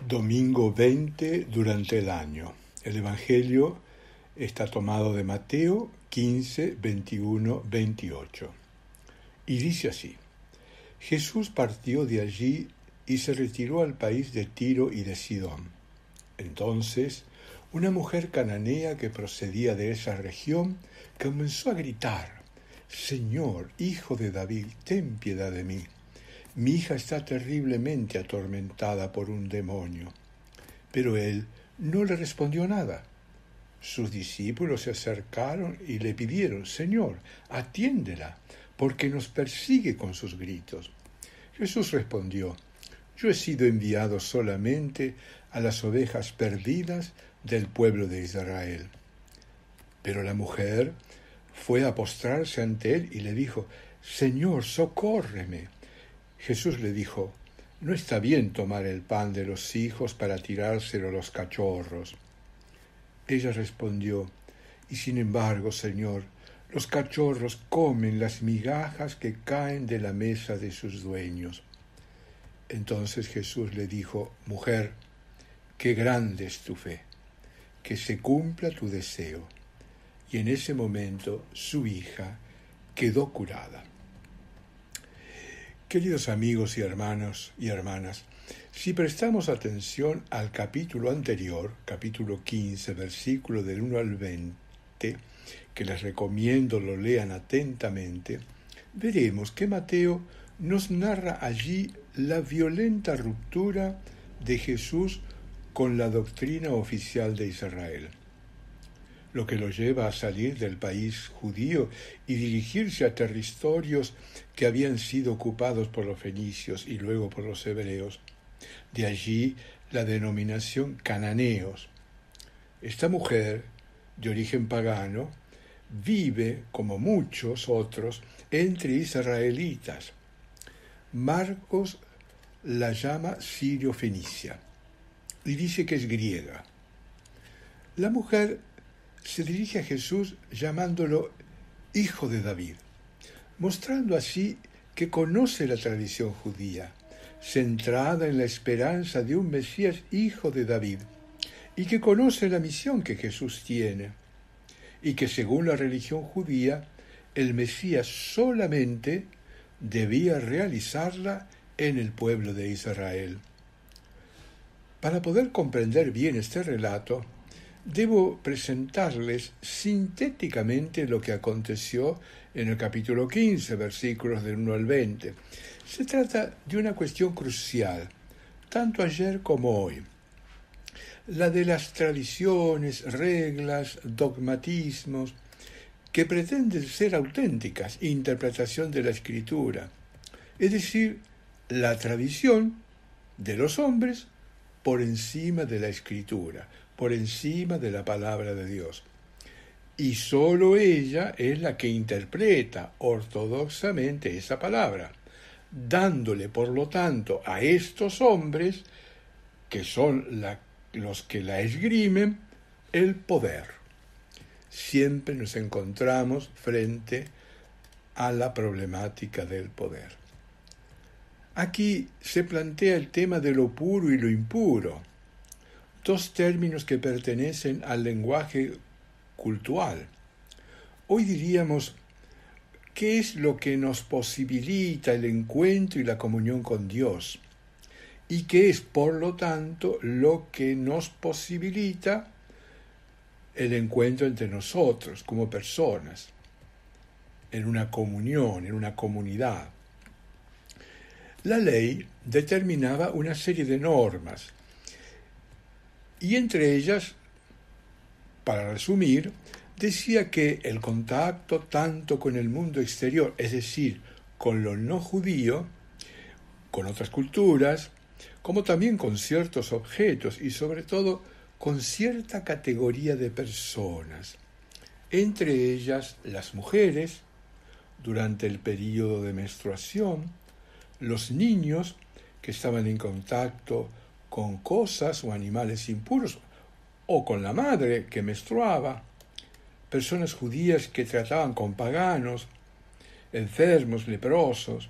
Domingo 20 durante el año. El Evangelio está tomado de Mateo 15, 21, 28. Y dice así: Jesús partió de allí y se retiró al país de Tiro y de Sidón. Entonces, una mujer cananea que procedía de esa región comenzó a gritar: Señor, hijo de David, ten piedad de mí. Mi hija está terriblemente atormentada por un demonio. Pero él no le respondió nada. Sus discípulos se acercaron y le pidieron: Señor, atiéndela, porque nos persigue con sus gritos. Jesús respondió: Yo he sido enviado solamente a las ovejas perdidas del pueblo de Israel. Pero la mujer fue a postrarse ante él y le dijo: Señor, socórreme. Jesús le dijo: No está bien tomar el pan de los hijos para tirárselo a los cachorros. Ella respondió: Y sin embargo, Señor, los cachorros comen las migajas que caen de la mesa de sus dueños. Entonces Jesús le dijo: Mujer, qué grande es tu fe, que se cumpla tu deseo. Y en ese momento su hija quedó curada. Queridos amigos y hermanos y hermanas, si prestamos atención al capítulo anterior, capítulo 15, versículo del 1 al 20, que les recomiendo lo lean atentamente, veremos que Mateo nos narra allí la violenta ruptura de Jesús con la doctrina oficial de Israel, lo que lo lleva a salir del país judío y dirigirse a territorios que habían sido ocupados por los fenicios y luego por los hebreos. De allí la denominación cananeos. Esta mujer, de origen pagano, vive, como muchos otros, entre israelitas. Marcos la llama sirio-fenicia y dice que es griega. La mujer se dirige a Jesús llamándolo hijo de David, mostrando así que conoce la tradición judía, centrada en la esperanza de un Mesías hijo de David, y que conoce la misión que Jesús tiene, y que según la religión judía, el Mesías solamente debía realizarla en el pueblo de Israel. Para poder comprender bien este relato, debo presentarles sintéticamente lo que aconteció en el capítulo 15, versículos del 1 al 20. Se trata de una cuestión crucial, tanto ayer como hoy. La de las tradiciones, reglas, dogmatismos, que pretenden ser auténticas interpretación de la Escritura, es decir, la tradición de los hombres por encima de la Escritura, por encima de la palabra de Dios. Y sólo ella es la que interpreta ortodoxamente esa palabra, dándole, por lo tanto, a estos hombres, que son los que la esgrimen, el poder. Siempre nos encontramos frente a la problemática del poder. Aquí se plantea el tema de lo puro y lo impuro, dos términos que pertenecen al lenguaje cultural. Hoy diríamos: ¿qué es lo que nos posibilita el encuentro y la comunión con Dios? ¿Y qué es, por lo tanto, lo que nos posibilita el encuentro entre nosotros como personas, en una comunión, en una comunidad? La ley determinaba una serie de normas, y entre ellas, para resumir, decía que el contacto tanto con el mundo exterior, es decir, con lo no judío, con otras culturas, como también con ciertos objetos y sobre todo con cierta categoría de personas, entre ellas las mujeres, durante el período de menstruación, los niños que estaban en contacto con cosas o animales impuros, o con la madre que menstruaba, personas judías que trataban con paganos, enfermos, leprosos,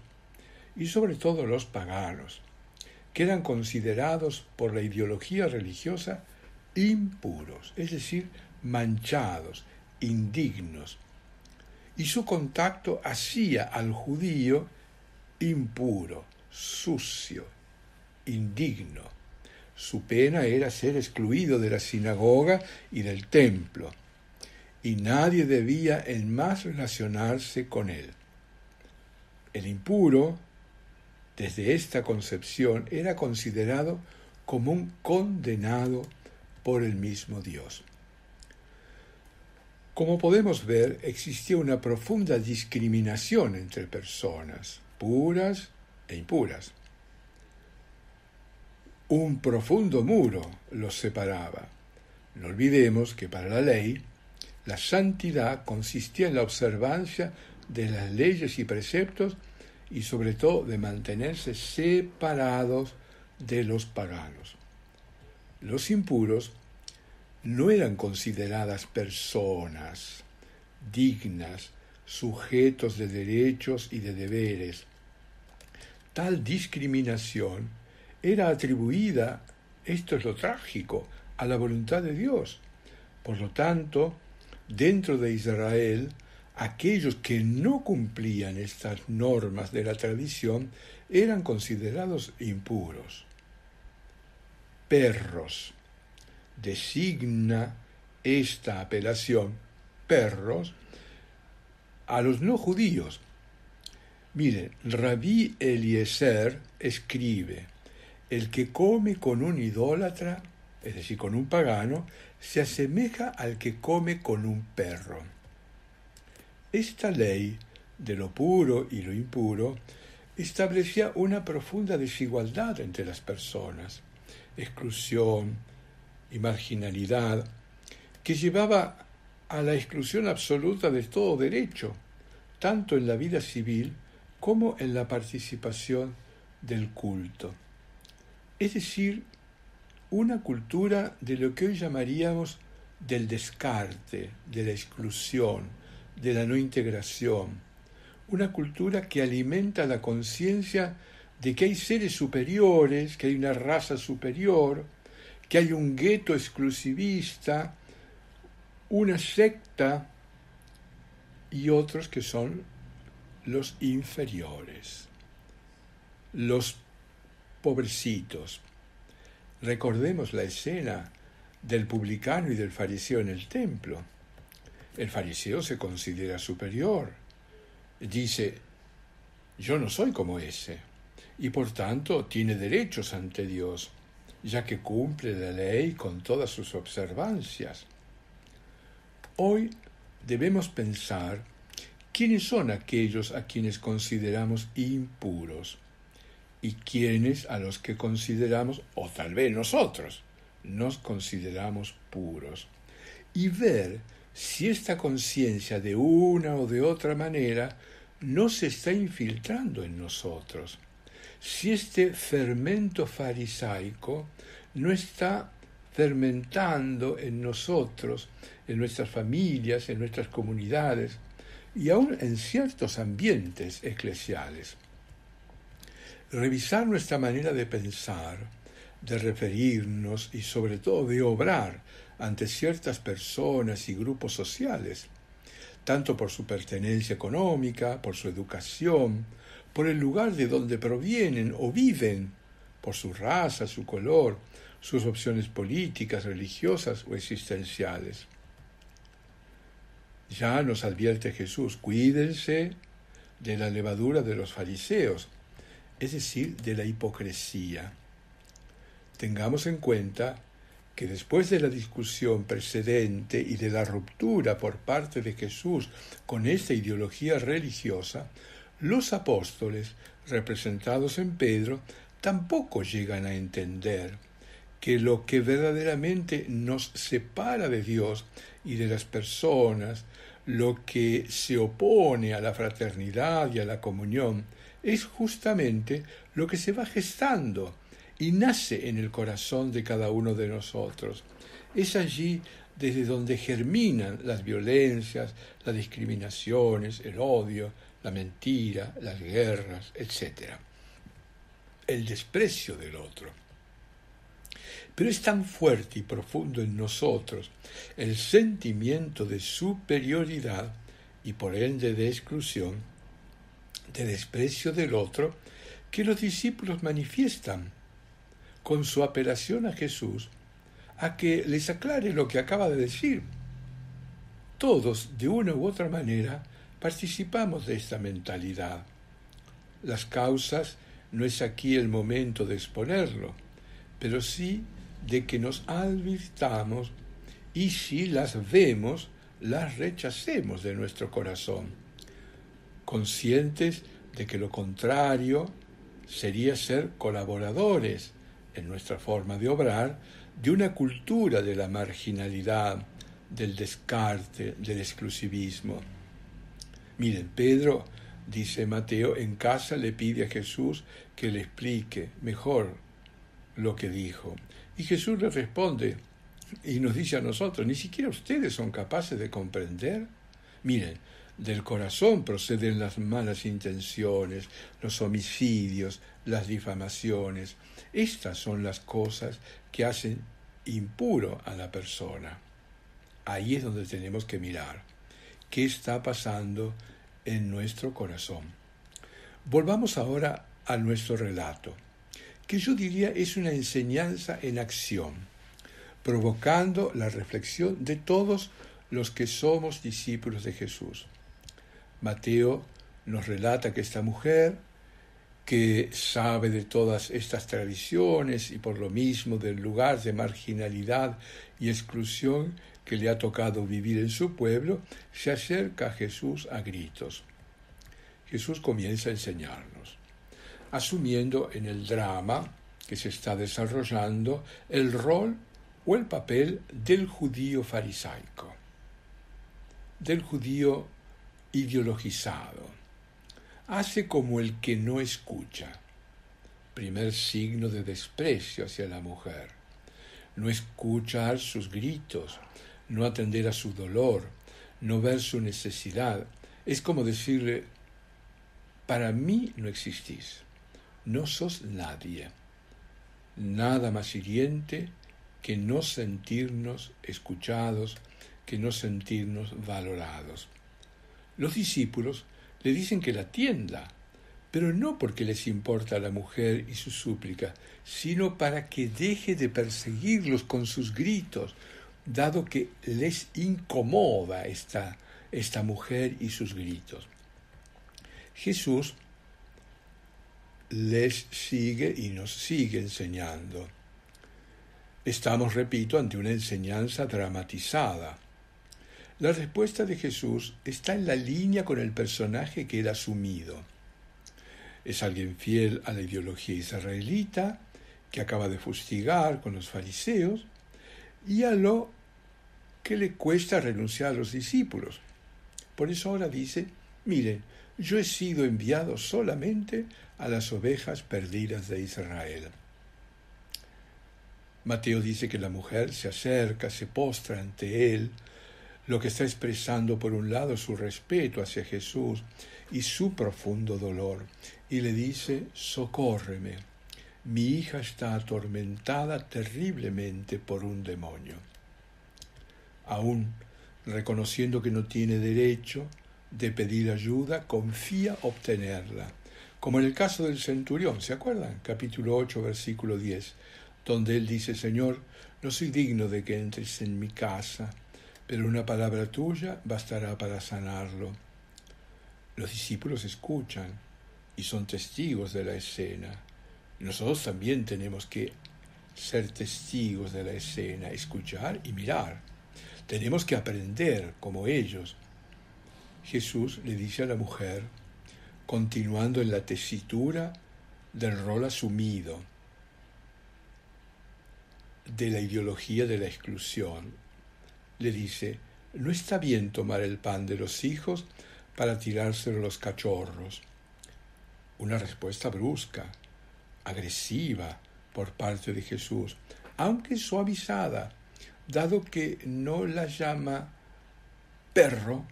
y sobre todo los paganos. que eran considerados por la ideología religiosa impuros, es decir, manchados, indignos, y su contacto hacía al judío impuro, sucio, indigno. Su pena era ser excluido de la sinagoga y del templo, y nadie debía en más relacionarse con él. El impuro, desde esta concepción, era considerado como un condenado por el mismo Dios. Como podemos ver, existía una profunda discriminación entre personas, puras e impuras. Un profundo muro los separaba. No olvidemos que para la ley, la santidad consistía en la observancia de las leyes y preceptos y sobre todo de mantenerse separados de los paganos. Los impuros no eran consideradas personas dignas, sujetos de derechos y de deberes. Tal discriminación era atribuida, esto es lo trágico, a la voluntad de Dios. Por lo tanto, dentro de Israel, aquellos que no cumplían estas normas de la tradición eran considerados impuros. Perros. Designa esta apelación, perros, a los no judíos. Miren, Rabí Eliezer escribe: el que come con un idólatra, es decir, con un pagano, se asemeja al que come con un perro. Esta ley de lo puro y lo impuro establecía una profunda desigualdad entre las personas, exclusión y marginalidad, que llevaba a la exclusión absoluta de todo derecho, tanto en la vida civil como en la participación del culto. Es decir, una cultura de lo que hoy llamaríamos del descarte, de la exclusión, de la no integración. Una cultura que alimenta la conciencia de que hay seres superiores, que hay una raza superior, que hay un gueto exclusivista, una secta y otros que son los inferiores, los pobrecitos. Recordemos la escena del publicano y del fariseo en el templo. El fariseo se considera superior. Dice: yo no soy como ese, y por tanto tiene derechos ante Dios, ya que cumple la ley con todas sus observancias. Hoy debemos pensar quiénes son aquellos a quienes consideramos impuros y quiénes a los que consideramos, o tal vez nosotros, nos consideramos puros, y ver si esta conciencia de una o de otra manera no se está infiltrando en nosotros, si este fermento farisaico no está fermentando en nosotros, en nuestras familias, en nuestras comunidades y aún en ciertos ambientes eclesiales. Revisar nuestra manera de pensar, de referirnos y sobre todo de obrar ante ciertas personas y grupos sociales, tanto por su pertenencia económica, por su educación, por el lugar de donde provienen o viven, por su raza, su color, sus opciones políticas, religiosas o existenciales. Ya nos advierte Jesús: cuídense de la levadura de los fariseos, es decir, de la hipocresía. Tengamos en cuenta que después de la discusión precedente y de la ruptura por parte de Jesús con esta ideología religiosa, los apóstoles, representados en Pedro, tampoco llegan a entender que lo que verdaderamente nos separa de Dios y de las personas, lo que se opone a la fraternidad y a la comunión, es justamente lo que se va gestando y nace en el corazón de cada uno de nosotros. Es allí desde donde germinan las violencias, las discriminaciones, el odio, la mentira, las guerras, etc. el desprecio del otro. Pero es tan fuerte y profundo en nosotros el sentimiento de superioridad y por ende de exclusión, de desprecio del otro, que los discípulos manifiestan con su apelación a Jesús a que les aclare lo que acaba de decir. Todos, de una u otra manera, participamos de esta mentalidad. Las causas no es aquí el momento de exponerlo, pero sí de que nos advirtamos y si las vemos, las rechacemos de nuestro corazón, conscientes de que lo contrario sería ser colaboradores en nuestra forma de obrar de una cultura de la marginalidad, del descarte, del exclusivismo. Miren, Pedro, dice Mateo, en casa le pide a Jesús que le explique mejor lo que dijo. Y Jesús le responde y nos dice a nosotros, ¿ni siquiera ustedes son capaces de comprender? Miren, del corazón proceden las malas intenciones, los homicidios, las difamaciones. Estas son las cosas que hacen impuro a la persona. Ahí es donde tenemos que mirar. ¿Qué está pasando en nuestro corazón? Volvamos ahora a nuestro relato, que yo diría es una enseñanza en acción, provocando la reflexión de todos los que somos discípulos de Jesús. Mateo nos relata que esta mujer, que sabe de todas estas tradiciones y por lo mismo del lugar de marginalidad y exclusión que le ha tocado vivir en su pueblo, se acerca a Jesús a gritos. Jesús comienza a enseñarnos, asumiendo en el drama que se está desarrollando el rol o el papel del judío farisaico, del judío ideologizado. Hace como el que no escucha. Primer signo de desprecio hacia la mujer. No escuchar sus gritos, no atender a su dolor, no ver su necesidad. Es como decirle, para mí no existís, no sos nadie. Nada más hiriente que no sentirnos escuchados, que no sentirnos valorados. Los discípulos le dicen que la atienda, pero no porque les importa a la mujer y su súplica, sino para que deje de perseguirlos con sus gritos, dado que les incomoda esta mujer y sus gritos. Jesús les sigue y nos sigue enseñando. Estamos, repito, ante una enseñanza dramatizada. La respuesta de Jesús está en la línea con el personaje que él ha asumido. Es alguien fiel a la ideología israelita, que acaba de fustigar con los fariseos, y a lo que le cuesta renunciar a los discípulos. Por eso ahora dice, miren, yo he sido enviado solamente a las ovejas perdidas de Israel. Mateo dice que la mujer se acerca, se postra ante él, lo que está expresando por un lado su respeto hacia Jesús y su profundo dolor, y le dice, socórreme, mi hija está atormentada terriblemente por un demonio. Aún reconociendo que no tiene derecho de pedir ayuda, confía obtenerla, como en el caso del centurión, ¿se acuerdan? Capítulo 8, versículo 10, donde él dice, Señor, no soy digno de que entres en mi casa, pero una palabra tuya bastará para sanarlo. Los discípulos escuchan y son testigos de la escena. Nosotros también tenemos que ser testigos de la escena, escuchar y mirar. Tenemos que aprender como ellos. Jesús le dice a la mujer, continuando en la tesitura del rol asumido, de la ideología de la exclusión, le dice, no está bien tomar el pan de los hijos para tirárselo a los cachorros. Una respuesta brusca, agresiva por parte de Jesús, aunque suavizada, dado que no la llama perro,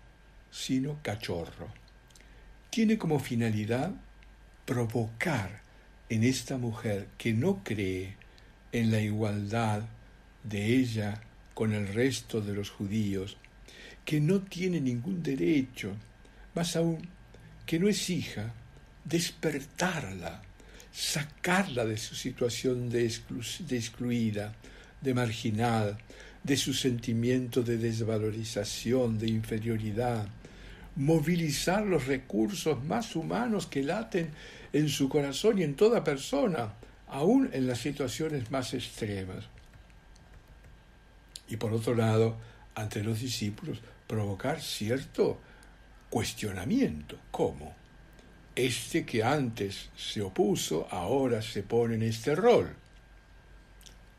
sino cachorro. Tiene como finalidad provocar en esta mujer que no cree en la igualdad de ella con el resto de los judíos, que no tiene ningún derecho, más aún que no es hija, despertarla, sacarla de su situación de excluida, de marginal, de su sentimiento de desvalorización, de inferioridad, movilizar los recursos más humanos que laten en su corazón y en toda persona, aún en las situaciones más extremas. Y por otro lado, ante los discípulos, provocar cierto cuestionamiento. ¿Cómo? Este que antes se opuso, ahora se pone en este rol.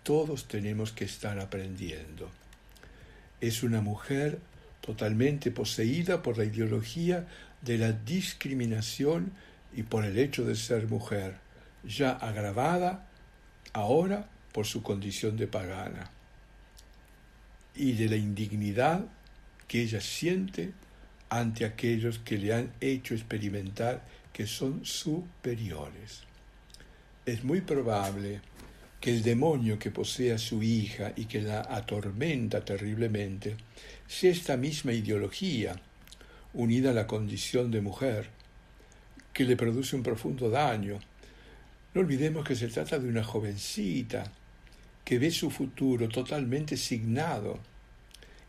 Todos tenemos que estar aprendiendo. Es una mujer totalmente poseída por la ideología de la discriminación y por el hecho de ser mujer, ya agravada ahora por su condición de pagana, y de la indignidad que ella siente ante aquellos que le han hecho experimentar que son superiores. Es muy probable que el demonio que posee a su hija y que la atormenta terriblemente sea esta misma ideología, unida a la condición de mujer, que le produce un profundo daño. No olvidemos que se trata de una jovencita que ve su futuro totalmente signado.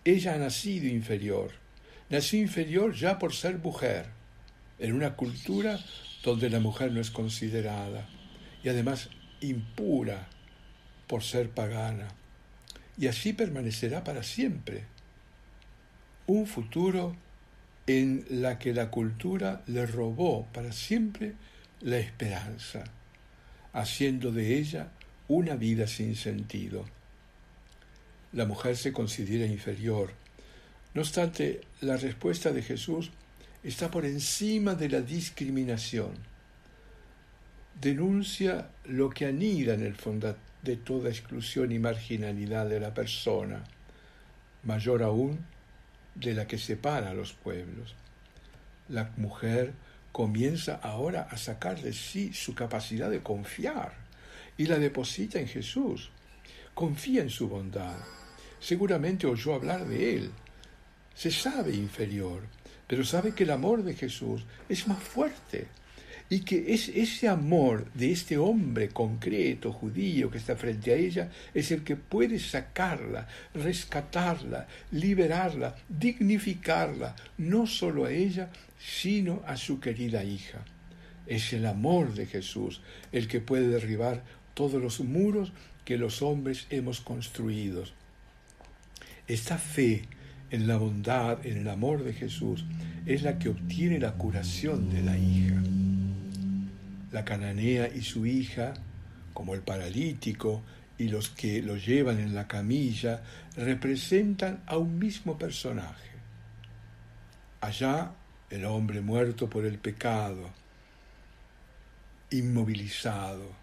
Ella ha nacido inferior. Nació inferior ya por ser mujer, en una cultura donde la mujer no es considerada, y además impura por ser pagana. Y así permanecerá para siempre. Un futuro en la que la cultura le robó para siempre la esperanza, haciendo de ella una vida sin sentido. La mujer se considera inferior. No obstante, la respuesta de Jesús está por encima de la discriminación. Denuncia lo que anida en el fondo de toda exclusión y marginalidad de la persona, mayor aún de la que separa a los pueblos. La mujer comienza ahora a sacar de sí su capacidad de confiar y la deposita en Jesús. Confía en su bondad. Seguramente oyó hablar de él. Se sabe inferior, pero sabe que el amor de Jesús es más fuerte y que es ese amor de este hombre concreto, judío, que está frente a ella, es el que puede sacarla, rescatarla, liberarla, dignificarla, no solo a ella, sino a su querida hija. Es el amor de Jesús el que puede derribar todos los muros que los hombres hemos construido. Esta fe en la bondad, en el amor de Jesús, es la que obtiene la curación de la hija. La cananea y su hija, como el paralítico y los que lo llevan en la camilla, representan a un mismo personaje. Allá, el hombre muerto por el pecado, inmovilizado.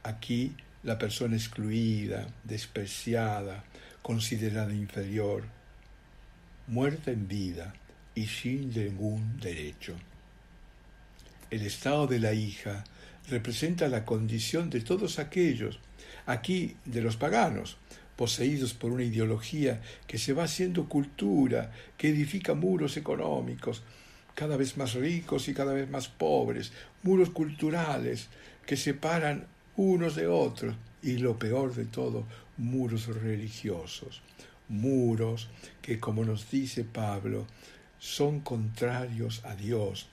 Aquí, la persona excluida, despreciada, considerada inferior, muerta en vida y sin ningún derecho. El estado de la hija representa la condición de todos aquellos, aquí de los paganos, poseídos por una ideología que se va haciendo cultura, que edifica muros económicos, cada vez más ricos y cada vez más pobres, muros culturales que separan unos de otros, y lo peor de todo, muros religiosos, muros que, como nos dice Pablo, son contrarios a Dios,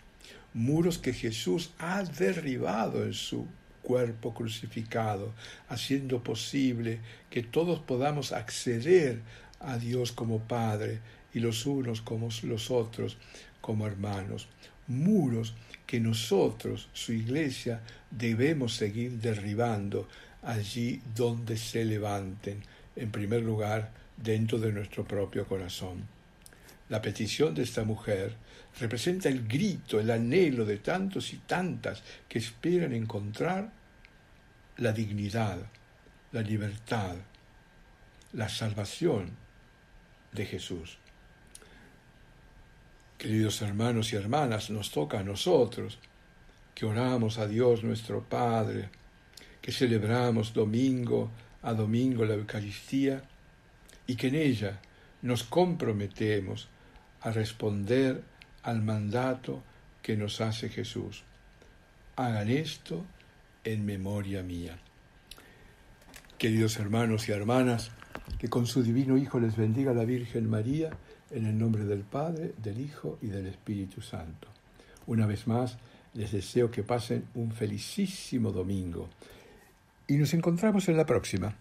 muros que Jesús ha derribado en su cuerpo crucificado, haciendo posible que todos podamos acceder a Dios como Padre y los unos como los otros como hermanos. Muros que nosotros, su iglesia, debemos seguir derribando allí donde se levanten, en primer lugar, dentro de nuestro propio corazón. La petición de esta mujer representa el grito, el anhelo de tantos y tantas que esperan encontrar la dignidad, la libertad, la salvación de Jesús. Queridos hermanos y hermanas, nos toca a nosotros, que oramos a Dios nuestro Padre, que celebramos domingo a domingo la Eucaristía y que en ella nos comprometemos a responder al mandato que nos hace Jesús. Hagan esto en memoria mía. Queridos hermanos y hermanas, que con su divino Hijo les bendiga la Virgen María, en el nombre del Padre, del Hijo y del Espíritu Santo. Una vez más, les deseo que pasen un felicísimo domingo y nos encontramos en la próxima.